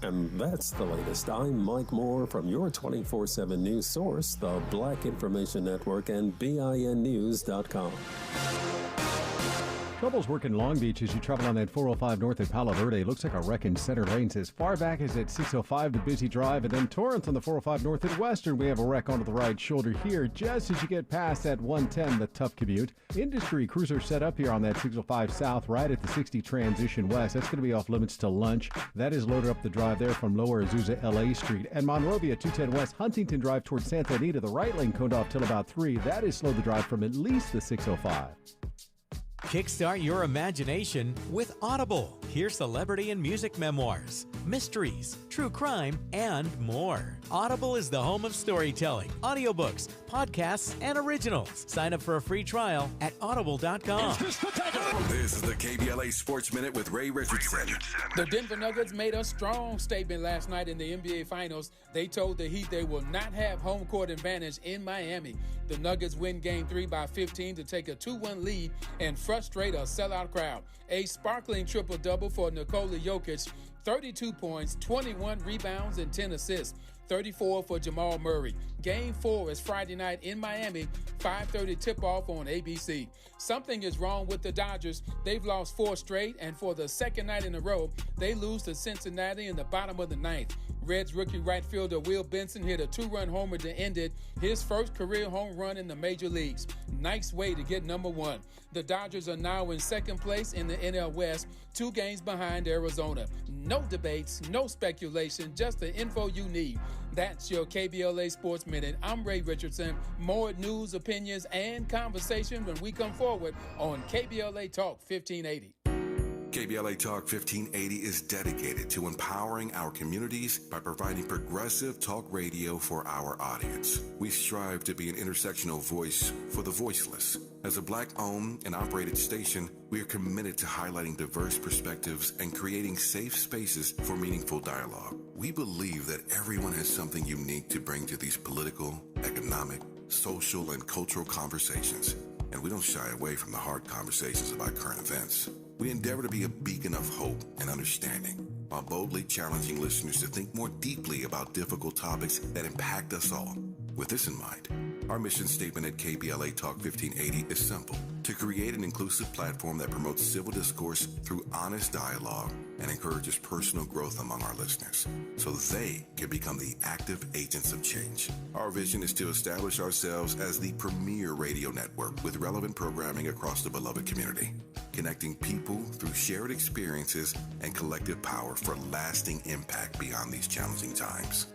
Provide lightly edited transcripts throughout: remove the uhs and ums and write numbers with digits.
And that's the latest. I'm Mike Moore from your 24/7 news source, the Black Information Network and BINnews.com. Trouble's working Long Beach as you travel on that 405 north at Palo Verde. Looks like a wreck in center lanes as far back as at 605 to Busy Drive. And then Torrance on the 405 north at Western. We have a wreck onto the right shoulder here just as you get past that 110, the tough commute. Industry cruiser set up here on that 605 south right at the 60 transition west. That's going to be off limits to lunch. That is loaded up the drive there from Lower Azusa, LA Street. And Monrovia 210 west Huntington Drive towards Santa Anita. The right lane coned off till about 3. That is slowed the drive from at least the 605. Kickstart your imagination with Audible. Hear celebrity and music memoirs, mysteries, true crime, and more. Audible is the home of storytelling, audiobooks, podcasts, and originals. Sign up for a free trial at audible.com. This is the KBLA Sports Minute with Ray Richardson. The Denver Nuggets made a strong statement last night in the NBA Finals. They told the Heat they will not have home court advantage in Miami. The Nuggets win Game 3 by 15 to take a 2-1 lead and frustrate a sellout crowd. A sparkling triple-double for Nikola Jokic, 32 points, 21 rebounds, and 10 assists. 34 for Jamal Murray. Game 4 is Friday night in Miami, 5:30 tip-off on ABC. Something is wrong with the Dodgers. They've lost 4 straight, and for the second night in a row, they lose to Cincinnati in the bottom of the ninth. Reds rookie right fielder Will Benson hit a 2-run homer to end it, his first career home run in the major leagues. Nice way to get number 1. The Dodgers are now in second place in the NL West, 2 games behind Arizona. No debates, no speculation, just the info you need. That's your KBLA Sports Minute. I'm Ray Richardson. More news, opinions, and conversation when we come forward on KBLA Talk 1580. KBLA Talk 1580 is dedicated to empowering our communities by providing progressive talk radio for our audience. We strive to be an intersectional voice for the voiceless. As a Black-owned and operated station, we are committed to highlighting diverse perspectives and creating safe spaces for meaningful dialogue. We believe that everyone has something unique to bring to these political, economic, social, and cultural conversations, and we don't shy away from the hard conversations about current events. We endeavor to be a beacon of hope and understanding, while boldly challenging listeners to think more deeply about difficult topics that impact us all. With this in mind, our mission statement at KBLA Talk 1580 is simple: to create an inclusive platform that promotes civil discourse through honest dialogue and encourages personal growth among our listeners, so they can become the active agents of change. Our vision is to establish ourselves as the premier radio network with relevant programming across the beloved community, connecting people through shared experiences and collective power for lasting impact beyond these challenging times.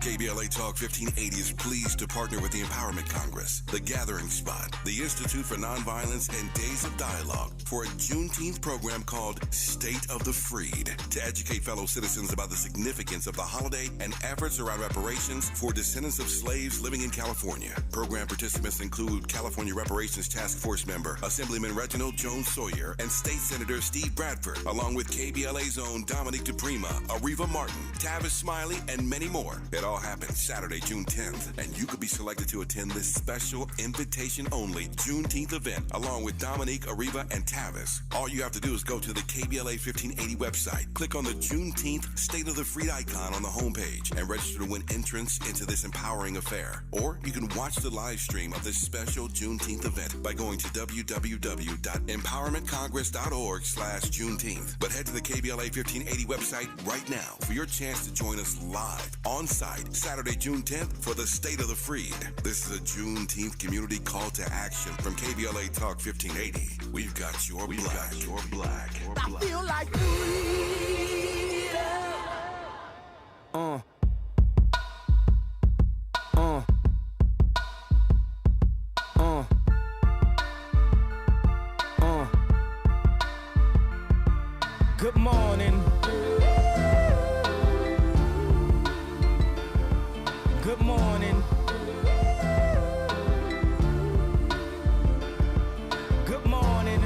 KBLA Talk 1580 is pleased to partner with the Empowerment Congress, the Gathering Spot, the Institute for Nonviolence, and Days of Dialogue for a Juneteenth program called State of the Freed to educate fellow citizens about the significance of the holiday and efforts around reparations for descendants of slaves living in California. Program participants include California Reparations Task Force member Assemblyman Reginald Jones Sawyer and State Senator Steve Bradford, along with KBLA's own Dominique DePrima, Ariva Martin, Tavis Smiley, and many more. It all happens Saturday, June 10th, and you could be selected to attend this special invitation-only Juneteenth event along with Dominique, Ariva, and Tavis. All you have to do is go to the KBLA 1580 website, click on the Juneteenth State of the Freed icon on the homepage, and register to win entrance into this empowering affair. Or you can watch the live stream of this special Juneteenth event by going to www.empowermentcongress.org/Juneteenth. But head to the KBLA 1580 website right now for your chance to join us live on site Saturday, June 10th for the State of the Freed. This is a Juneteenth community call to action from KBLA Talk 1580. We've got your black. I feel like freedom. Good morning. Good morning. Good morning.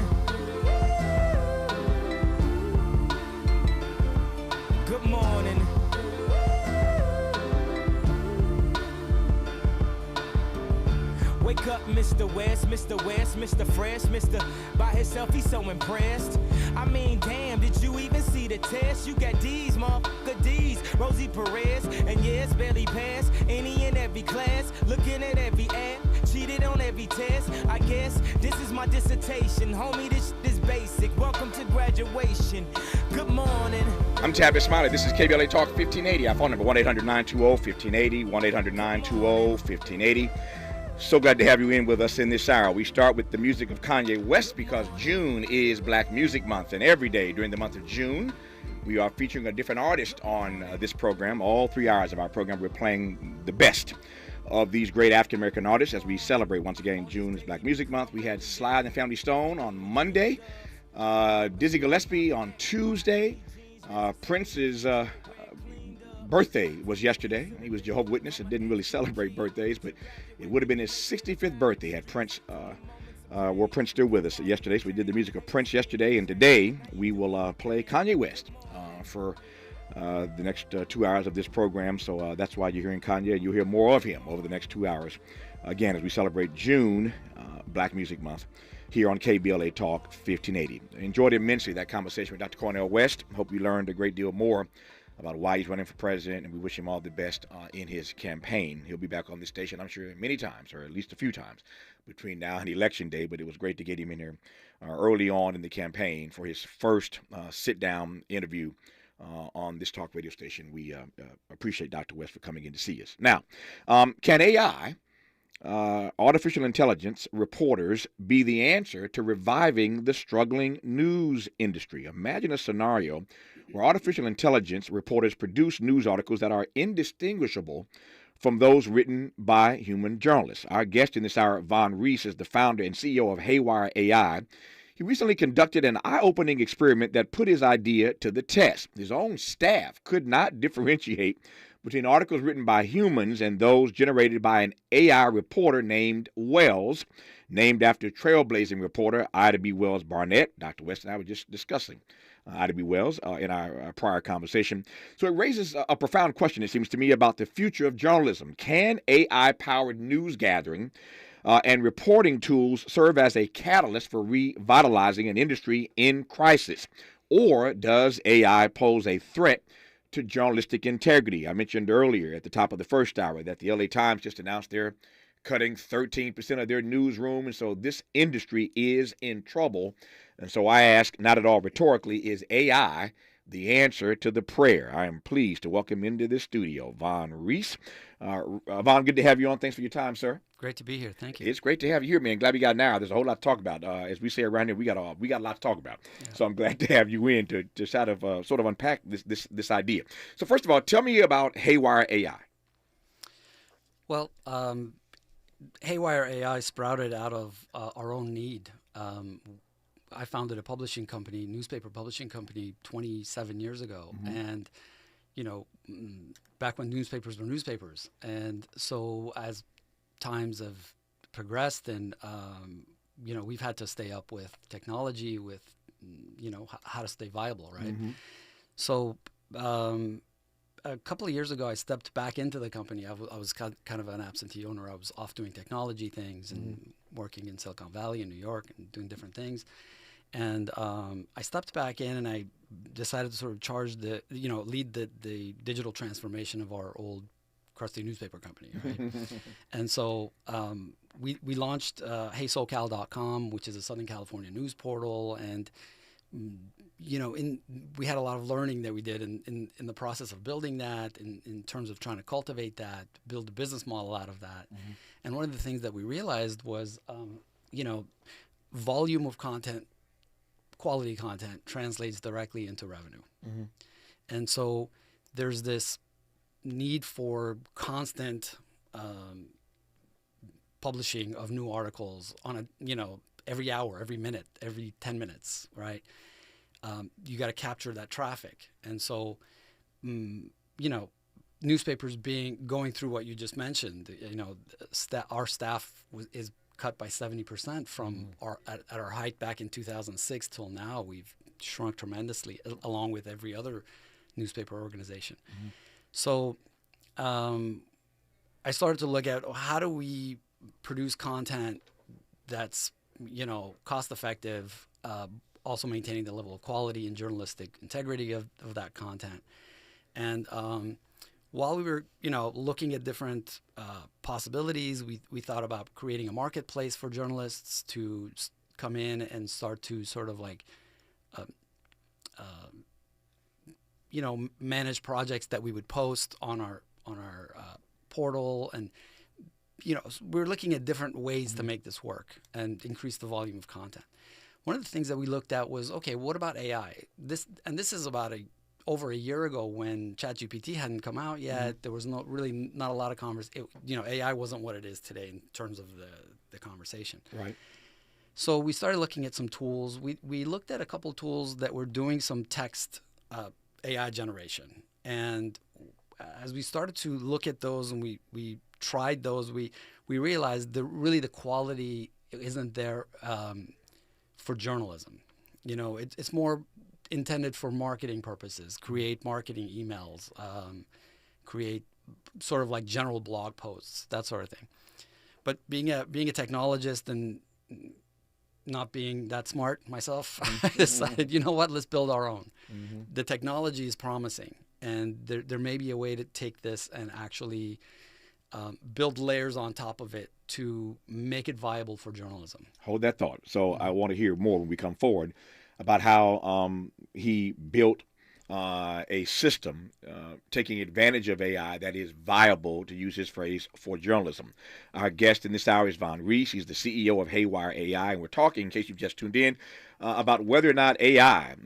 Good morning. Wake up, Mr. West, Mr. West, Mr. Fresh, Mr. By himself, he's so impressed. I mean, damn, did you even see the test? You got D's, motherfucker D's, Rosie Perez, and yes, barely passed any and every class, looking at every ad, cheated on every test. I guess this is my dissertation, homie, this is basic. Welcome to graduation. Good morning. I'm Tavis Smiley. This is KBLA Talk 1580. Our phone number 1-800-920-1580, 1-800-920-1580. So glad to have you in with us in this hour. We start with the music of Kanye West because June is Black Music Month, and every day during the month of June, we are featuring a different artist on this program. All 3 hours of our program, we're playing the best of these great African-American artists as we celebrate, once again, June is Black Music Month. We had Sly and the Family Stone on Monday, Dizzy Gillespie on Tuesday. Prince's birthday was yesterday. He was Jehovah's Witness and didn't really celebrate birthdays, but it would have been his 65th birthday had Prince, were Prince still with us yesterday. So we did the music of Prince yesterday, and today we will play Kanye West for the next 2 hours of this program. So that's why you're hearing Kanye. You'll hear more of him over the next 2 hours, again, as we celebrate June, Black Music Month, here on KBLA Talk 1580. Enjoyed immensely that conversation with Dr. Cornel West. Hope you learned a great deal more about why he's running for president, and we wish him all the best in his campaign. He'll be back on this station, I'm sure, many times, or at least a few times, between now and Election Day, but it was great to get him in here early on in the campaign for his first sit-down interview on this talk radio station. We appreciate Dr. West for coming in to see us. Now, can AI, artificial intelligence reporters, be the answer to reviving the struggling news industry? Imagine a scenario where artificial intelligence reporters produce news articles that are indistinguishable from those written by human journalists. Our guest in this hour, Von Rees, is the founder and CEO of Haywire AI. He recently conducted an eye-opening experiment that put his idea to the test. His own staff could not differentiate between articles written by humans and those generated by an AI reporter named Wells, named after trailblazing reporter Ida B. Wells Barnett. Dr. West and I were just discussing Ida B. Wells in our prior conversation. So it raises a profound question, it seems to me, about the future of journalism. Can AI-powered news gathering and reporting tools serve as a catalyst for revitalizing an industry in crisis? Or does AI pose a threat to journalistic integrity? I mentioned earlier at the top of the first hour that the LA Times just announced they're cutting 13% of their newsroom, and so this industry is in trouble. And so I ask, not at all rhetorically, is AI the answer to the prayer? I am pleased to welcome into the studio Von Rees. Von, good to have you on. Thanks for your time, sir. Great to be here. Thank you. It's great to have you here, man. Glad we got an hour. There's a whole lot to talk about. As we say around here, we got a lot to talk about. Yeah. So I'm glad to have you in to sort of unpack this idea. So first of all, tell me about Haywire AI. Well, Haywire AI sprouted out of our own need. I founded a publishing company, newspaper publishing company, 27 years ago, and back when newspapers were newspapers. And so as times have progressed, and we've had to stay up with technology, with how to stay viable, right? So a couple of years ago, I stepped back into the company. I was kind of an absentee owner. I was off doing technology things and working in Silicon Valley in New York and doing different things. And I stepped back in, and I decided to sort of lead the digital transformation of our old crusty newspaper company, right? And so we launched HeySoCal.com, which is a Southern California news portal, and we had a lot of learning that we did in the process of building that, in terms of trying to cultivate that, build a business model out of that. And one of the things that we realized was, volume of content, quality content translates directly into revenue. And so there's this need for constant publishing of new articles on every hour, every minute, every 10 minutes, right? You got to capture that traffic. And so, newspapers going through what you just mentioned, our staff is cut by 70% from at our height back in 2006 till now. We've shrunk tremendously, along with every other newspaper organization. So I started to look at how do we produce content that's, cost effective, also maintaining the level of quality and journalistic integrity of that content. And while we were, looking at different possibilities, we thought about creating a marketplace for journalists to come in and start to sort of like, manage projects that we would post on our portal. And, we're looking at different ways to make this work and increase the volume of content. One of the things that we looked at was, okay, what about AI? This is about over a year ago when ChatGPT hadn't come out yet. There was not a lot of conversation. AI wasn't what it is today in terms of the conversation. Right. So we started looking at some tools. We looked at a couple tools that were doing some text AI generation. And as we started to look at those and we tried those, we realized that really the quality isn't there for journalism. It's more intended for marketing purposes, create marketing emails, create sort of like general blog posts, that sort of thing. But being a technologist and not being that smart myself, I decided, let's build our own. The technology is promising, and there may be a way to take this and actually build layers on top of it to make it viable for journalism. Hold that thought. So I want to hear more when we come forward about how he built a system taking advantage of AI that is viable, to use his phrase, for journalism. Our guest in this hour is Von Rees. He's the CEO of Haywire AI, and we're talking, in case you've just tuned in, about whether or not AI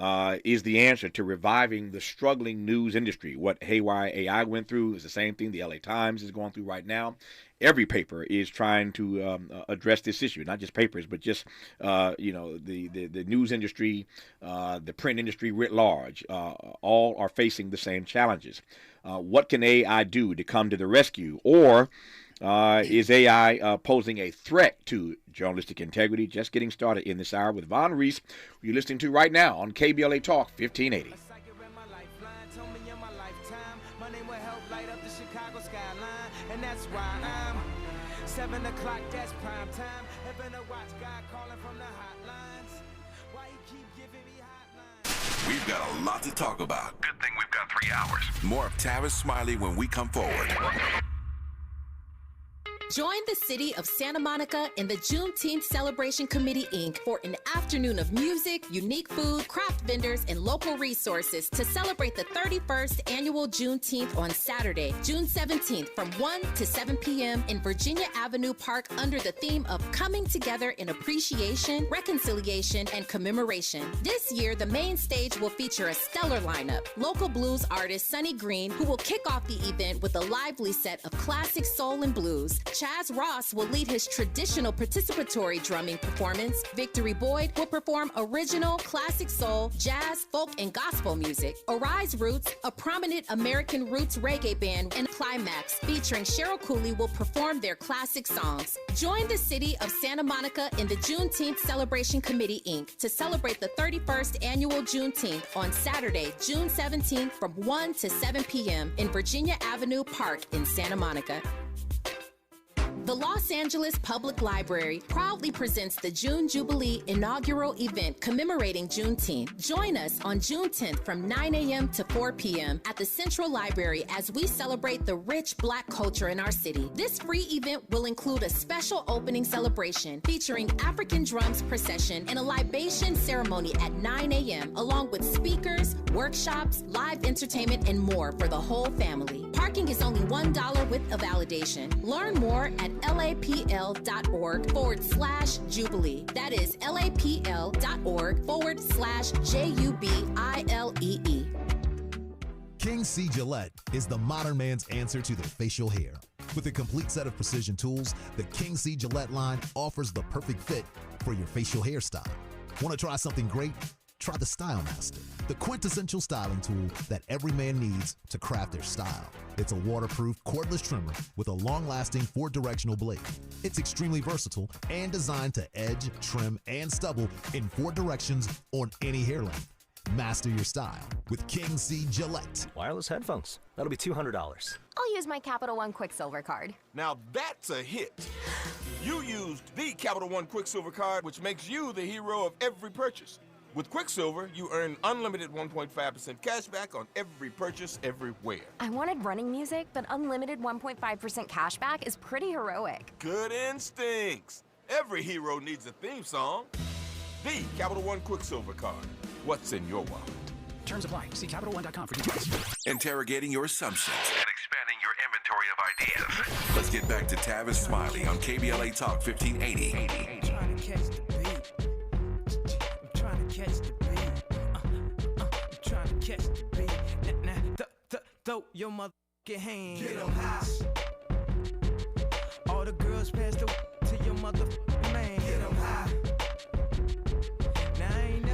is the answer to reviving the struggling news industry. What Haywire AI went through is the same thing the LA Times is going through right now. Every paper is trying to address this issue, not just papers, but just the news industry, the print industry writ large. All are facing the same challenges. What can AI do to come to the rescue, or is AI posing a threat to journalistic integrity? Just getting started in this hour with Von Rees, who you're listening to right now on KBLA Talk 1580. And that's why I'm 7 o'clock, that's prime time. Having to watch God calling from the hotlines. Why you keep giving me hotlines? We've got a lot to talk about. Good thing we've got 3 hours. More of Tavis Smiley when we come forward. Join the city of Santa Monica and the Juneteenth Celebration Committee, Inc. for an afternoon of music, unique food, craft vendors, and local resources to celebrate the 31st annual Juneteenth on Saturday, June 17th from 1 to 7 p.m. in Virginia Avenue Park under the theme of Coming Together in Appreciation, Reconciliation, and Commemoration. This year, the main stage will feature a stellar lineup. Local blues artist Sonny Green, who will kick off the event with a lively set of classic soul and blues. Chaz Ross will lead his traditional participatory drumming performance. Victory Boyd will perform original, classic soul, jazz, folk, and gospel music. Arise Roots, a prominent American roots reggae band, and Climax, featuring Cheryl Cooley, will perform their classic songs. Join the city of Santa Monica in the Juneteenth Celebration Committee, Inc. to celebrate the 31st annual Juneteenth on Saturday, June 17th from 1 to 7 p.m. in Virginia Avenue Park in Santa Monica. The Los Angeles Public Library proudly presents the June Jubilee inaugural event commemorating Juneteenth. Join us on June 10th from 9 a.m. to 4 p.m. at the Central Library as we celebrate the rich Black culture in our city. This free event will include a special opening celebration featuring African drums procession and a libation ceremony at 9 a.m. along with speakers, workshops, live entertainment, and more for the whole family. Parking is only $1 with a validation. Learn more at lapl.org/Jubilee. That is lapl.org/JUBILEE. King C. Gillette is the modern man's answer to their facial hair. With a complete set of precision tools, the King C. Gillette line offers the perfect fit for your facial hairstyle. Want to try something great? Try the Style Master, the quintessential styling tool that every man needs to craft their style. It's a waterproof, cordless trimmer with a long-lasting 4-directional blade. It's extremely versatile and designed to edge, trim, and stubble in 4 directions on any hair length. Master your style with King C. Gillette. Wireless headphones. That'll be $200. I'll use my Capital One Quicksilver card. Now that's a hit. You used the Capital One Quicksilver card, which makes you the hero of every purchase. With Quicksilver, you earn unlimited 1.5% cash back on every purchase everywhere. I wanted running music, but unlimited 1.5% cash back is pretty heroic. Good instincts. Every hero needs a theme song. The Capital One Quicksilver card. What's in your wallet? Terms apply. See CapitalOne.com for details. Interrogating your assumptions and expanding your inventory of ideas. Let's get back to Tavis Smiley on KBLA Talk 1580. I'm trying to catch the beat. I'm trying to catch the beat. I'm trying to catch the beat. Now, throw your motherfucking hand. Get 'em high. All the girls pass the to your motherfucking man. Get 'em high.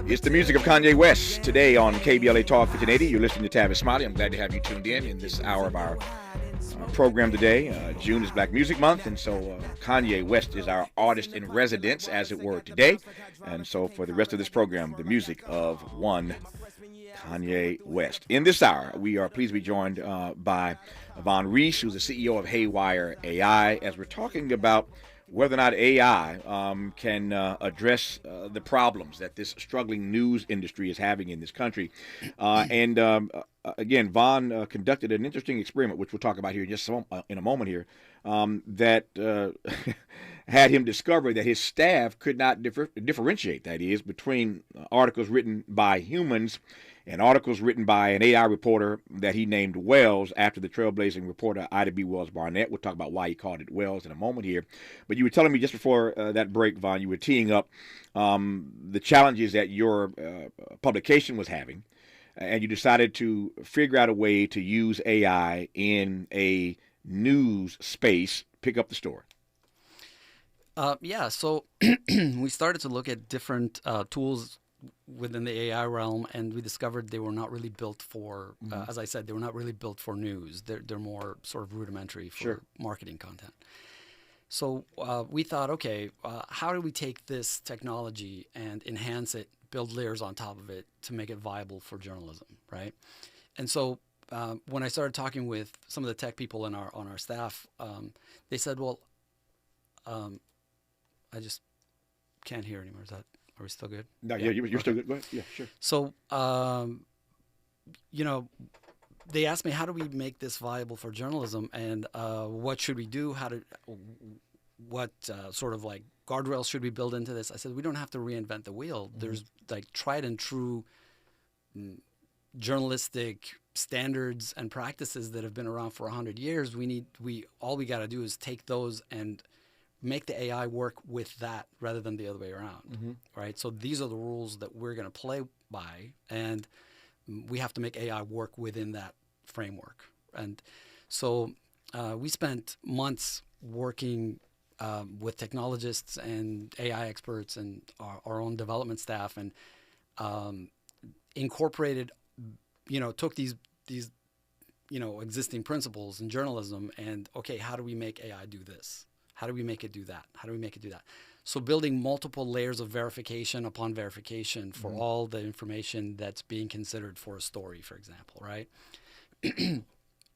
It's the music of Kanye West today on KBLA Talk 1580. You're listening to Tavis Smiley. I'm glad to have you tuned in this hour of our program today. June is Black Music Month, and so Kanye West is our artist in residence, as it were, today. And so for the rest of this program, the music of one Kanye West. In this hour, we are pleased to be joined by Von Reese, who's the CEO of Haywire AI, as we're talking about whether or not AI can address the problems that this struggling news industry is having in this country. Again, Von conducted an interesting experiment, which we'll talk about here in a moment here, that had him discover that his staff could not differentiate, that is, between articles written by humans and articles written by an AI reporter that he named Wells after the trailblazing reporter Ida B. Wells Barnett. We'll talk about why he called it Wells in a moment here. But you were telling me just before that break, Von, you were teeing up the challenges that your publication was having, and you decided to figure out a way to use AI in a news space. Pick up the story. So we started to look at different tools within the AI realm, and we discovered they were not really built for, as I said, they were not really built for news. They're more sort of rudimentary for marketing content. So we thought, okay, how do we take this technology and enhance it, build layers on top of it to make it viable for journalism, right? And so when I started talking with some of the tech people on our staff, they said, well, I just can't hear anymore. Are we still good? No, yeah, you're still good. Go ahead. Yeah, sure. So, they asked me, how do we make this viable for journalism, and what should we do? What sort of like guardrails should we build into this? I said, we don't have to reinvent the wheel. There's like tried and true journalistic standards and practices that have been around for 100 years. All we got to do is take those and make the AI work with that rather than the other way around, right? So these are the rules that we're going to play by, and we have to make AI work within that framework. And so we spent months working with technologists and AI experts and our own development staff, and incorporated, took these existing principles in journalism and, okay, how do we make AI do this? How do we make it do that? How do we make it do that? So building multiple layers of verification upon verification for all the information that's being considered for a story, for example, right?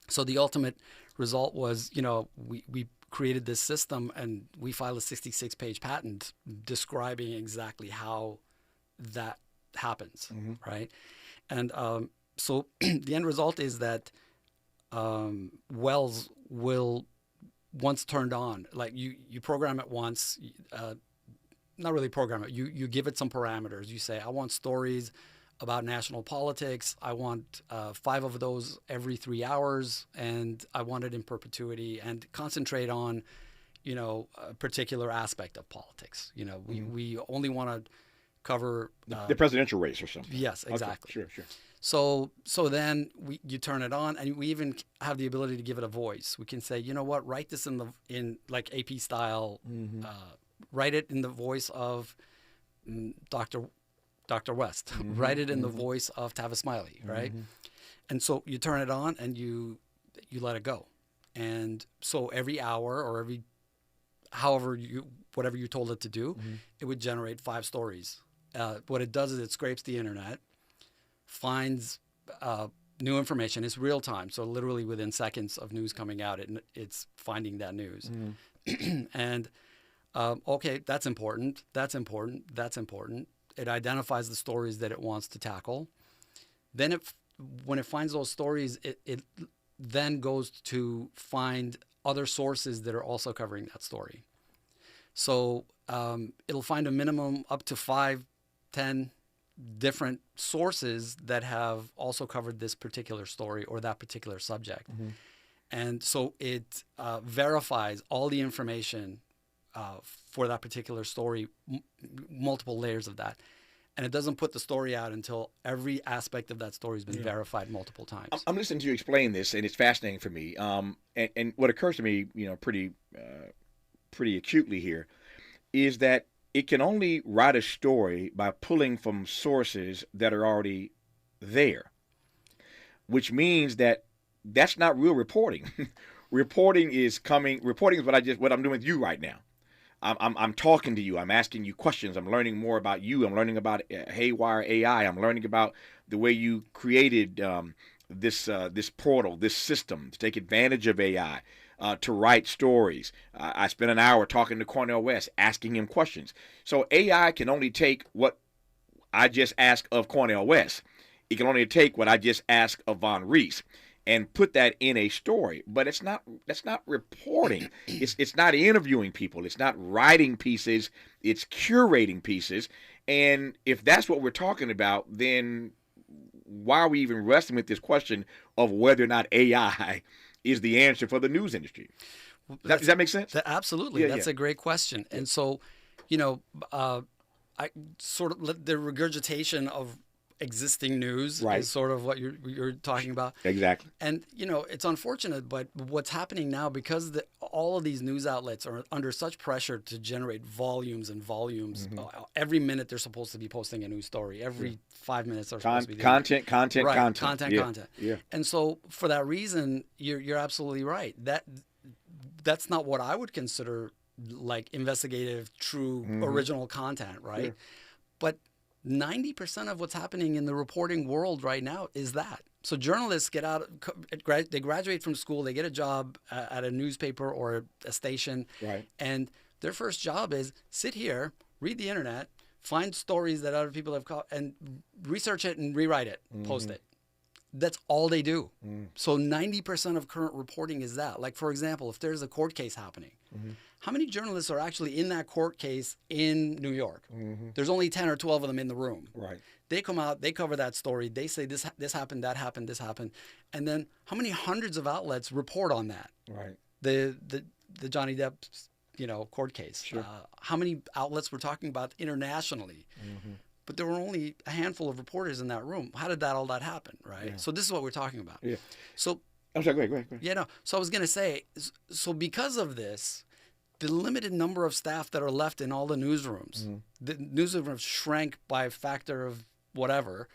So the ultimate result was, we created this system, and we filed a 66-page patent describing exactly how that happens, right? And so the end result is that Wells will, once turned on, like you program it once, not really program it, you give it some parameters. You say, I want stories about national politics. I want 5 of those every 3 hours, and I want it in perpetuity, and concentrate on, a particular aspect of politics. We only want to cover the presidential race or something. Yes, exactly. Okay, sure. So then you turn it on, and we even have the ability to give it a voice. We can say, you know what, write this in like AP style, write it in the voice of Dr. West, write it in the voice of Tavis Smiley, right? And so you turn it on and you let it go. And so every hour or whatever you told it to do, it would generate 5 stories. What it does is it scrapes the internet, finds new information. It's real time, so literally within seconds of news coming out, it's finding that news. And okay, that's important. That's important. That's important. It identifies the stories that it wants to tackle. Then when it finds those stories, it then goes to find other sources that are also covering that story. So it'll find a minimum up to 5, 10 different sources that have also covered this particular story or that particular subject. And so it verifies all the information for that particular story, multiple layers of that. And it doesn't put the story out until every aspect of that story has been verified multiple times. I'm listening to you explain this, and it's fascinating for me. And what occurs to me, pretty acutely here, is that it can only write a story by pulling from sources that are already there, which means that that's not real reporting. Reporting is what I'm doing with you right now. I'm talking to you. I'm asking you questions. I'm learning more about you. I'm learning about Haywire AI. I'm learning about the way you created this portal, this system to take advantage of AI, to write stories. I spent an hour talking to Cornel West, asking him questions. So AI can only take what I just asked of Cornel West. It can only take what I just asked of Von Rees and put that in a story. But that's not reporting. It's not interviewing people. It's not writing pieces. It's curating pieces. And if that's what we're talking about, then why are we even wrestling with this question of whether or not AI is the answer for the news industry? Does that make sense? Absolutely. That's a great question. And so, I sort of the regurgitation of existing news is sort of what you're talking about. Exactly. And, it's unfortunate, but what's happening now, because all of these news outlets are under such pressure to generate volumes and volumes. Every minute they're supposed to be posting a news story. Every 5 minutes they're supposed to be doing content. Yeah. And so for that reason, you're absolutely right. That's not what I would consider like investigative, true, original content, right? Yeah. But 90% of what's happening in the reporting world right now is that. So journalists get out, they graduate from school, they get a job at a newspaper or a station, and their first job is sit here, read the internet, find stories that other people have caught, and research it and rewrite it, post it. That's all they do. So 90% of current reporting is that. Like, for example, if there's a court case happening, how many journalists are actually in that court case in New York? There's only 10 or 12 of them in the room. They come out, they cover that story, they say this happened, that happened, this happened. And then how many hundreds of outlets report on that? The Johnny Depp, court case. How many outlets we're talking about internationally? But there were only a handful of reporters in that room. How did all that happen, right? Yeah. So this is what we're talking about. Yeah. So I'm sorry, go ahead. Yeah, no. So I was going to say, so because of this, the limited number of staff that are left in all the newsrooms, the newsrooms shrank by a factor of whatever,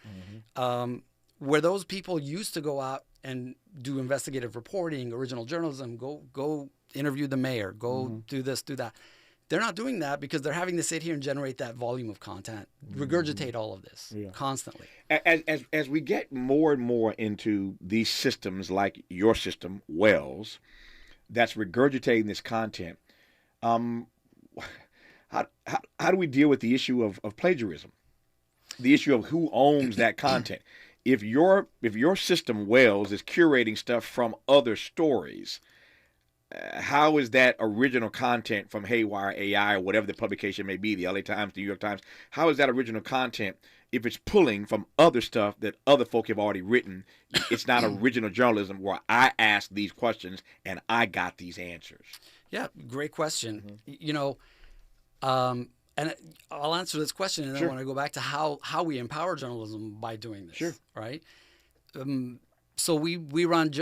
where those people used to go out and do investigative reporting, original journalism, go interview the mayor, go do this, do that. They're not doing that because they're having to sit here and generate that volume of content, regurgitate all of this constantly. As we get more and more into these systems like your system, Wells, that's regurgitating this content, how do we deal with the issue of plagiarism? The issue of who owns that content? If your system, Wells, is curating stuff from other stories, how is that original content from Haywire AI or whatever the publication may be, the LA Times, the New York Times, how is that original content, if it's pulling from other stuff that other folk have already written? It's not original journalism where I asked these questions and I got these answers. Yeah, great question. And I'll answer this question, and then I want to go back to how we empower journalism by doing this. Right? So we run.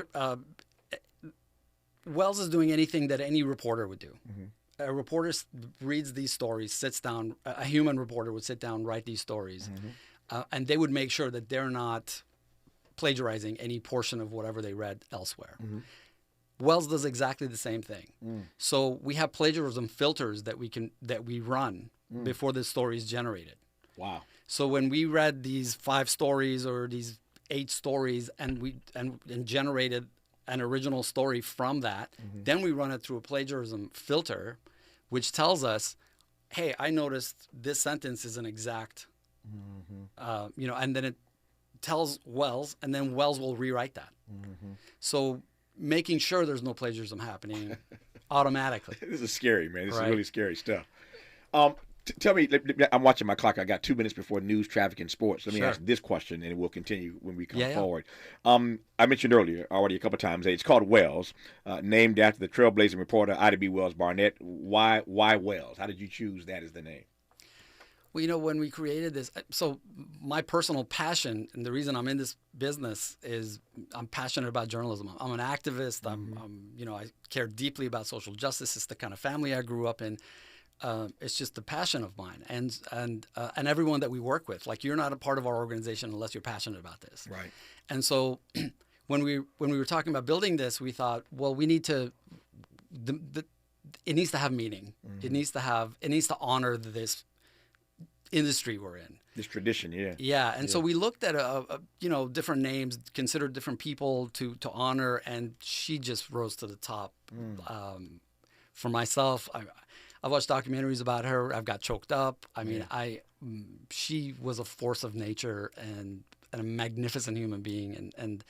Wells is doing anything that any reporter would do. A reporter reads these stories, sits down. A human reporter would sit down, write these stories, and they would make sure that they're not plagiarizing any portion of whatever they read elsewhere. Wells does exactly the same thing. So we have plagiarism filters that we run before the story is generated. Wow. So when we read these 5 stories or these 8 stories and we generated an original story from that, then we run it through a plagiarism filter, which tells us, hey, I noticed this sentence is an exact, and then it tells Wells, and then Wells will rewrite that. So making sure there's no plagiarism happening automatically. This is scary, man. This Right. is really scary stuff. Tell me, I'm watching my clock. I got 2 minutes before news, traffic, and sports. Let me Sure. ask this question, and we'll continue when we come Yeah. forward. I mentioned earlier already a couple of times that it's called Wells, named after the trailblazing reporter Ida B. Wells Barnett. Why Wells? How did you choose that as the name? Well, when we created this, so my personal passion and the reason I'm in this business is I'm passionate about journalism. I'm an activist. I care deeply about social justice. It's the kind of family I grew up in. It's just a passion of mine, and everyone that we work with. Like, you're not a part of our organization unless you're passionate about this. Right. And so, when we were talking about building this, we thought, well, we need to. It needs to have meaning. It needs to honor this industry we're in. This tradition, yeah. Yeah, and so we looked at different names, considered different people to honor, and she just rose to the top. For myself, I've watched documentaries about her. I've got choked up. I mean, she was a force of nature and a magnificent human being. And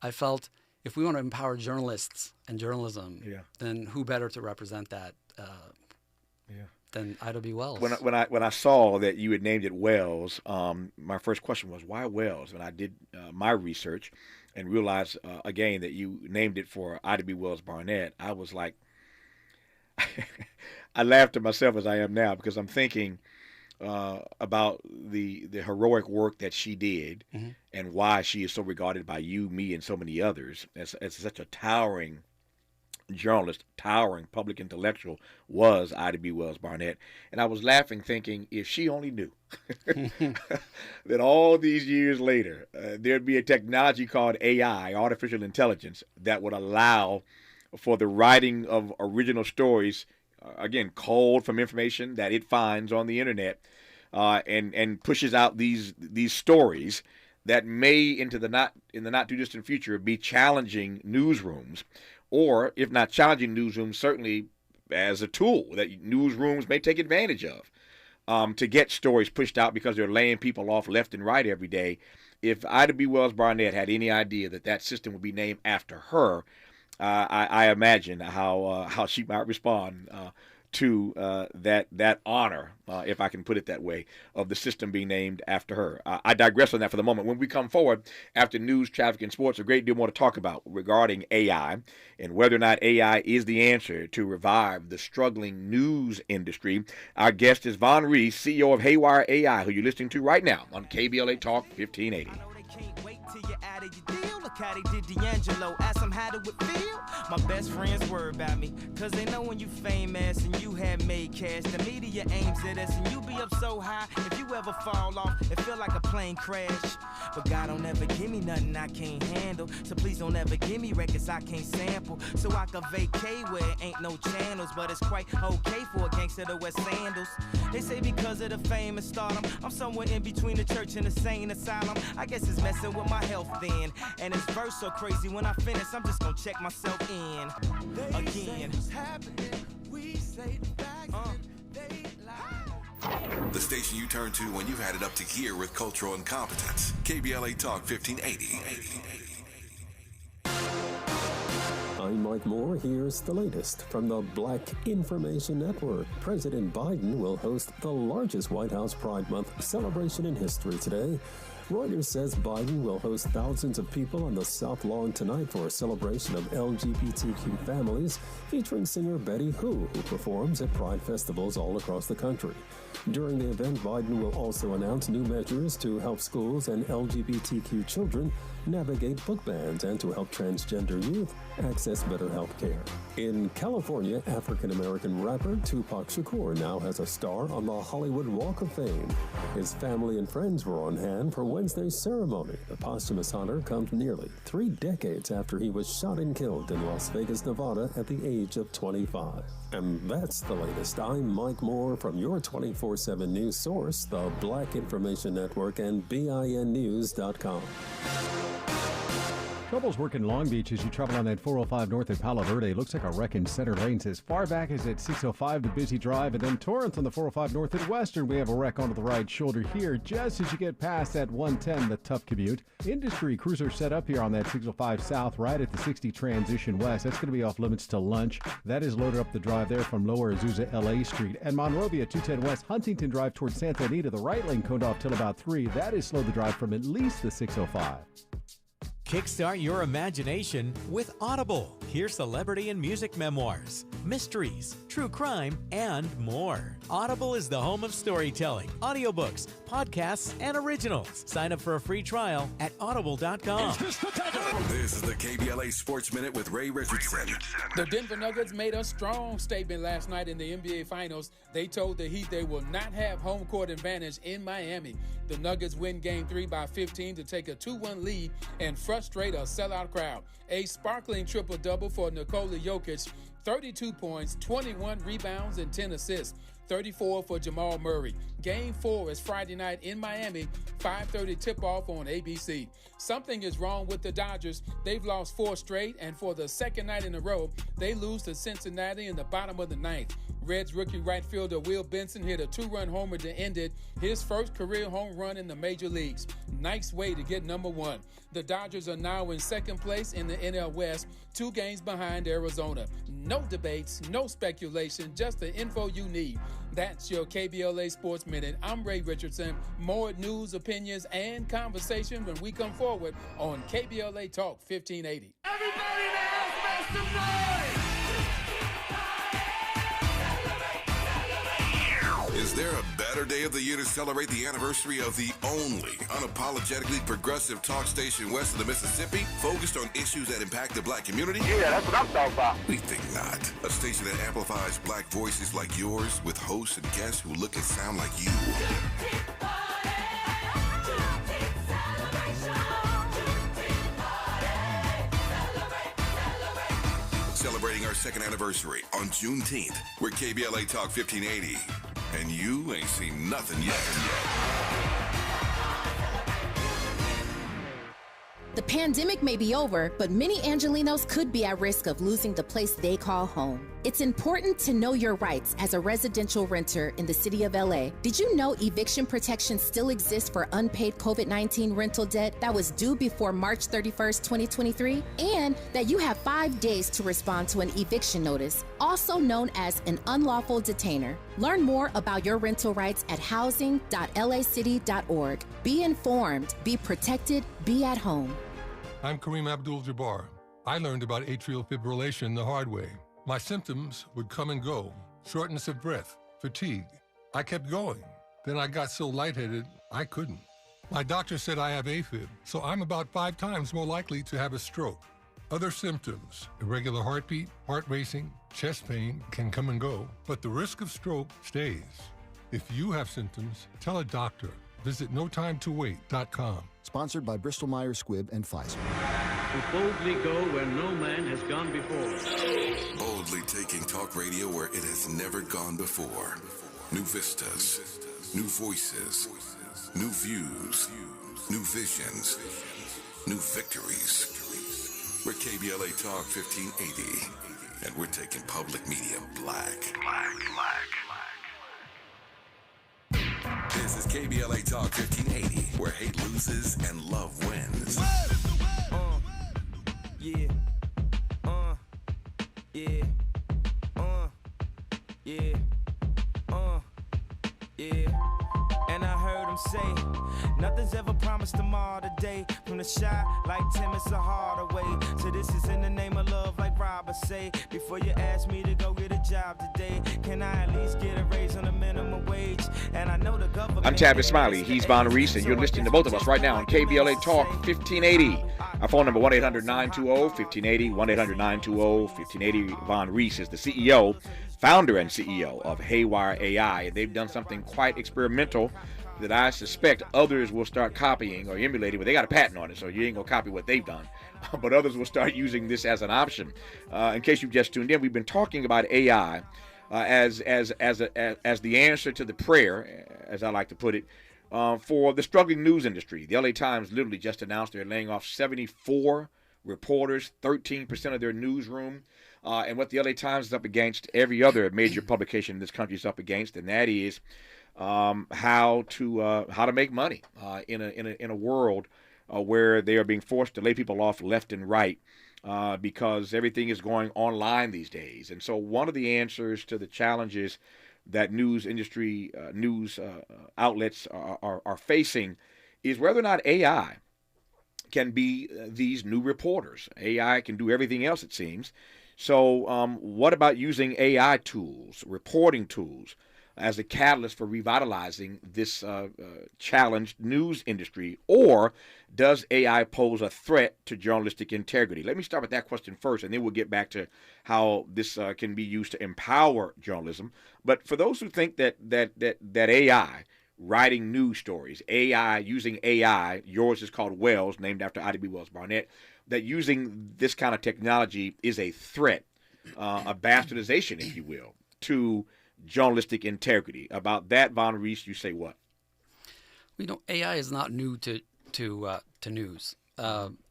I felt if we want to empower journalists and journalism, then who better to represent that than Ida B. Wells? When I saw that you had named it Wells, my first question was, why Wells? And I did my research and realized again that you named it for Ida B. Wells Barnett. I was like, I laughed at myself as I am now because I'm thinking about the heroic work that she did and why she is so regarded by you, me, and so many others as such a towering journalist, towering public intellectual was Ida B. Wells Barnett. And I was laughing thinking, if she only knew that all these years later, there'd be a technology called AI, artificial intelligence, that would allow for the writing of original stories, again, culled from information that it finds on the internet, and pushes out these stories that may in the not too distant future be challenging newsrooms, or if not challenging newsrooms, certainly as a tool that newsrooms may take advantage of to get stories pushed out because they're laying people off left and right every day. If Ida B. Wells Barnett had any idea that system would be named after her, I imagine how she might respond to that honor, if I can put it that way, of the system being named after her. I digress on that for the moment. When we come forward after news, traffic, and sports, a great deal more to talk about regarding AI and whether or not AI is the answer to revive the struggling news industry. Our guest is Von Rees, CEO of Haywire AI, who you're listening to right now on KBLA Talk 1580. Can't wait till you're out of your deal. Look how they did D'Angelo. Ask them how it would feel. My best friends worry about me, cause they know when you famous and you have made cash, the media aims at us and you be up so high. If you ever fall off, it feel like a plane crash. But God don't ever give me nothing I can't handle. So please don't ever give me records I can't sample. So I can vacate where it ain't no channels. But it's quite okay for a gangster to wear sandals. They say because of the fame and stardom, I'm somewhere in between the church and the sane asylum. I guess it's messing with my health then. And this verse so crazy, when I finish, I'm just gonna check myself in again. The station you turn to when you've had it up to gear with cultural incompetence. KBLA Talk 1580. I'm Mike Moore. Here's the latest from the Black Information Network. President Biden will host the largest White House Pride Month celebration in history today. Reuters says Biden will host thousands of people on the South Lawn tonight for a celebration of LGBTQ families, featuring singer Betty who performs at Pride festivals all across the country. During the event, Biden will also announce new measures to help schools and LGBTQ children navigate book bans and to help transgender youth access better health care. In California, African-American rapper Tupac Shakur now has a star on the Hollywood Walk of Fame. His family and friends were on hand for Wednesday's ceremony. The posthumous honor comes nearly 3 decades after he was shot and killed in Las Vegas, Nevada at the age of 25. And that's the latest. I'm Mike Moore from your 24/7 news source, the Black Information Network and BINnews.com. Trouble's working Long Beach as you travel on that 405 north at Palo Verde. Looks like a wreck in center lanes as far back as at 605 the busy drive, and then Torrance on the 405 north at Western. We have a wreck onto the right shoulder here just as you get past that 110, the tough commute. Industry cruiser set up here on that 605 south right at the 60 transition west. That's going to be off limits till lunch. That is loaded up the drive there from Lower Azusa LA Street. And Monrovia 210 west Huntington Drive towards Santa Anita. The right lane coned off till about 3. That is slowed the drive from at least the 605. Kickstart your imagination with Audible. Hear celebrity and music memoirs, mysteries, true crime, and more. Audible is the home of storytelling, audiobooks, podcasts, and originals. Sign up for a free trial at audible.com. This is the KBLA Sports Minute with Ray Richardson. The Denver Nuggets made a strong statement last night in the NBA Finals. They told the Heat they will not have home court advantage in Miami. The Nuggets win Game 3 by 15 to take a 2-1 lead and frustrate a sellout crowd. A sparkling triple-double for Nikola Jokic, 32 points, 21 rebounds, and 10 assists. 34 for Jamal Murray. Game 4 is Friday night in Miami, 5:30 tip-off on ABC. Something is wrong with the Dodgers. They've lost 4 straight, and for the second night in a row, they lose to Cincinnati in the bottom of the ninth. Reds rookie right fielder Will Benson hit a 2-run homer to end it, his first career home run in the major leagues. Nice way to get number 1. The Dodgers are now in second place in the NL West, 2 games behind Arizona. No debates, no speculation, just the info you need. That's your KBLA Sports Minute. I'm Ray Richardson. More news, opinions, and conversation when we come forward on KBLA Talk 1580. Everybody in the house, make some noise! Is there a better day of the year to celebrate the anniversary of the only unapologetically progressive talk station west of the Mississippi, focused on issues that impact the black community? Yeah, that's what I'm talking about. We think not. A station that amplifies black voices like yours with hosts and guests who look and sound like you. Celebrating our second anniversary on Juneteenth. We're KBLA Talk 1580. And you ain't seen nothing yet. The pandemic may be over, but many Angelinos could be at risk of losing the place they call home. It's important to know your rights as a residential renter in the city of LA. Did you know eviction protection still exists for unpaid COVID-19 rental debt that was due before March 31st, 2023? And that you have 5 days to respond to an eviction notice, also known as an unlawful detainer. Learn more about your rental rights at housing.lacity.org. Be informed, be protected, be at home. I'm Kareem Abdul-Jabbar. I learned about atrial fibrillation the hard way. My symptoms would come and go, shortness of breath, fatigue. I kept going. Then I got so lightheaded, I couldn't. My doctor said I have AFib, so I'm about 5 times more likely to have a stroke. Other symptoms, irregular heartbeat, heart racing, chest pain can come and go, but the risk of stroke stays. If you have symptoms, tell a doctor. Visit notimetowait.com. Sponsored by Bristol-Myers Squibb and Pfizer. To boldly go where no man has gone before. Boldly taking talk radio where it has never gone before. New vistas, new voices, new views, new visions, new victories. We're KBLA Talk 1580, and we're taking public media black. This is KBLA Talk 1580, where hate loses and love wins. Yeah. Yeah. Yeah. Yeah. And I heard him say, nothing's ever promised tomorrow today. From the shy, like Tim, it's a harder way. So this is in the name of love, like Robert say. Before you ask me to go get a job today, can I at least get a raise on the minimum wage? And I know the government... I'm Tavis Smiley. He's Von Reese, and you're listening to both of us right now on KBLA Talk 1580. Our phone number, 1-800-920-1580, 1-800-920-1580. Von Reese is the CEO, founder and CEO of Haywire AI. They've done something quite experimental that I suspect others will start copying or emulating, but they got a patent on it, so you ain't gonna copy what they've done. But others will start using this as an option. In case you've just tuned in, we've been talking about AI as the answer to the prayer, as I like to put it, for the struggling news industry. The LA Times literally just announced they're laying off 74 reporters, 13% of their newsroom. And what the LA Times is up against, every other major publication in this country is up against, and that is how to make money in a world where they are being forced to lay people off left and right because everything is going online these days. And so one of the answers to the challenges that news industry, news outlets are facing is whether or not AI can be these new reporters. AI can do everything else, it seems. So what about using AI tools, reporting tools, as a catalyst for revitalizing this challenged news industry? Or does AI pose a threat to journalistic integrity? Let me start with that question first, and then we'll get back to how this can be used to empower journalism. But for those who think that AI, writing news stories, AI, using AI, yours is called Wells, named after Ida B. Wells Barnett, that using this kind of technology is a threat, a bastardization, if you will, to journalistic integrity. About that, Von Rees, you say what? We know AI is not new to news.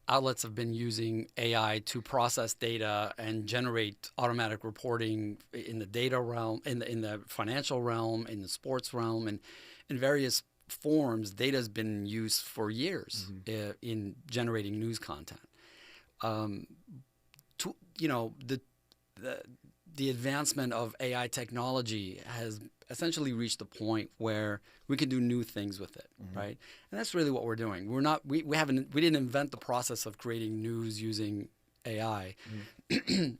Outlets have been using AI to process data and generate automatic reporting in the data realm, in the financial realm, in the sports realm, and in various forms. Data has been used for years in generating news content. The advancement of AI technology has essentially reached the point where we can do new things with it, right? And that's really what we're doing. We didn't invent the process of creating news using AI.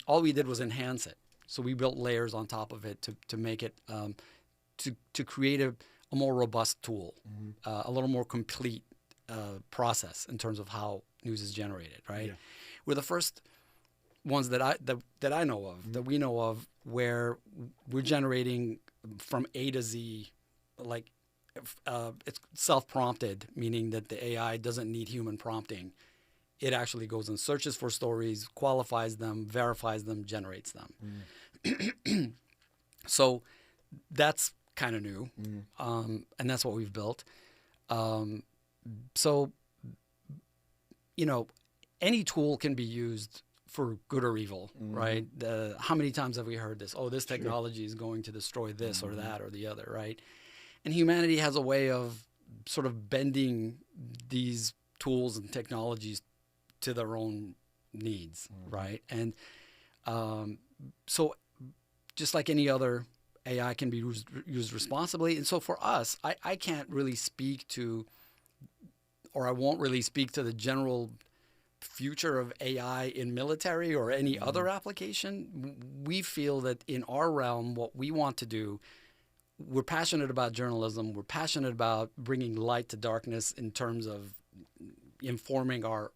All we did was enhance it. So we built layers on top of it to make it to create a more robust tool, a little more complete process in terms of how news is generated, right? Yeah. We're the first ones that I know of, that we know of, where we're generating from A to Z, like it's self-prompted, meaning that the AI doesn't need human prompting. It actually goes and searches for stories, qualifies them, verifies them, generates them. So that's kind of new, and that's what we've built. So, any tool can be used for good or evil, right? How many times have we heard this? Oh, this technology is going to destroy this or that or the other, right? And humanity has a way of sort of bending these tools and technologies to their own needs, right? And so just like any other, AI can be used responsibly. And so for us, I can't really speak to, or I won't really speak to the general future of AI in military or any other application. We feel that in our realm, what we want to do, we're passionate about journalism. We're passionate about bringing light to darkness in terms of informing our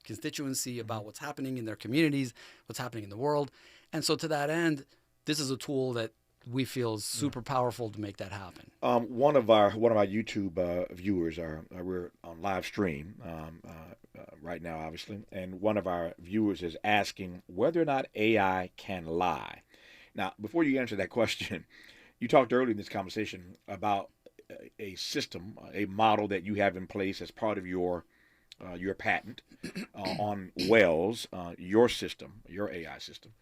constituency about what's happening in their communities, what's happening in the world. And so to that end, this is a tool that we feel is super powerful to make that happen. One of our YouTube viewers, we're on live stream right now, obviously, and one of our viewers is asking whether or not AI can lie. Now, before you answer that question, you talked earlier in this conversation about a system, a model that you have in place as part of your patent on Wells, your system, your AI system.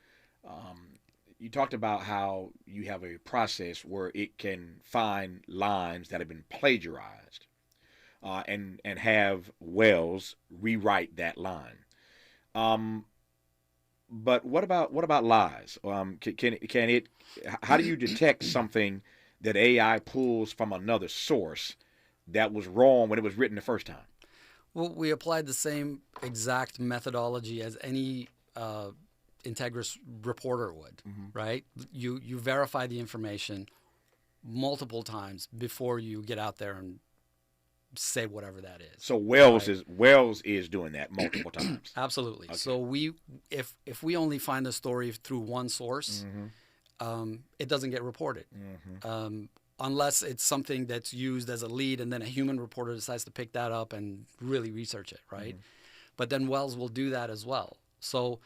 You talked about how you have a process where it can find lines that have been plagiarized and have Wells rewrite that line. But what about lies? Can it? How do you detect something that AI pulls from another source that was wrong when it was written the first time? Well, we applied the same exact methodology as any integrous reporter would, right? You verify the information multiple times before you get out there and say whatever that is. So Wells is doing that multiple times. Absolutely. Okay. So if we only find the story through one source, it doesn't get reported. unless it's something that's used as a lead and then a human reporter decides to pick that up and really research it, right? But then Wells will do that as well. So,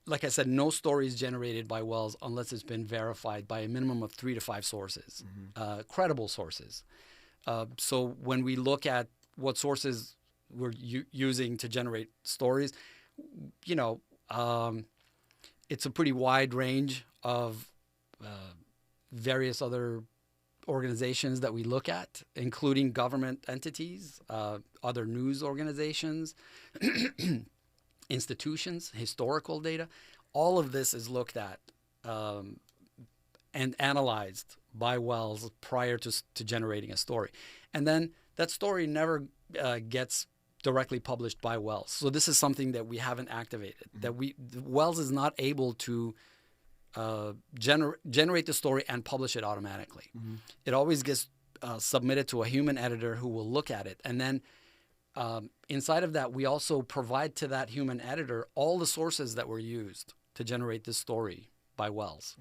like I said, no story is generated by Wells unless it's been verified by a minimum of 3 to 5 sources, credible sources. So when we look at what sources we're using to generate stories, you know, it's a pretty wide range of various other organizations that we look at, including government entities, other news organizations, institutions, historical data. All of this is looked at and analyzed by Wells prior to generating a story. And then that story never gets directly published by Wells. So this is something that we haven't activated, that Wells is not able to generate the story and publish it automatically. It always gets submitted to a human editor who will look at it. And then inside of that, we also provide to that human editor all the sources that were used to generate this story by Wells.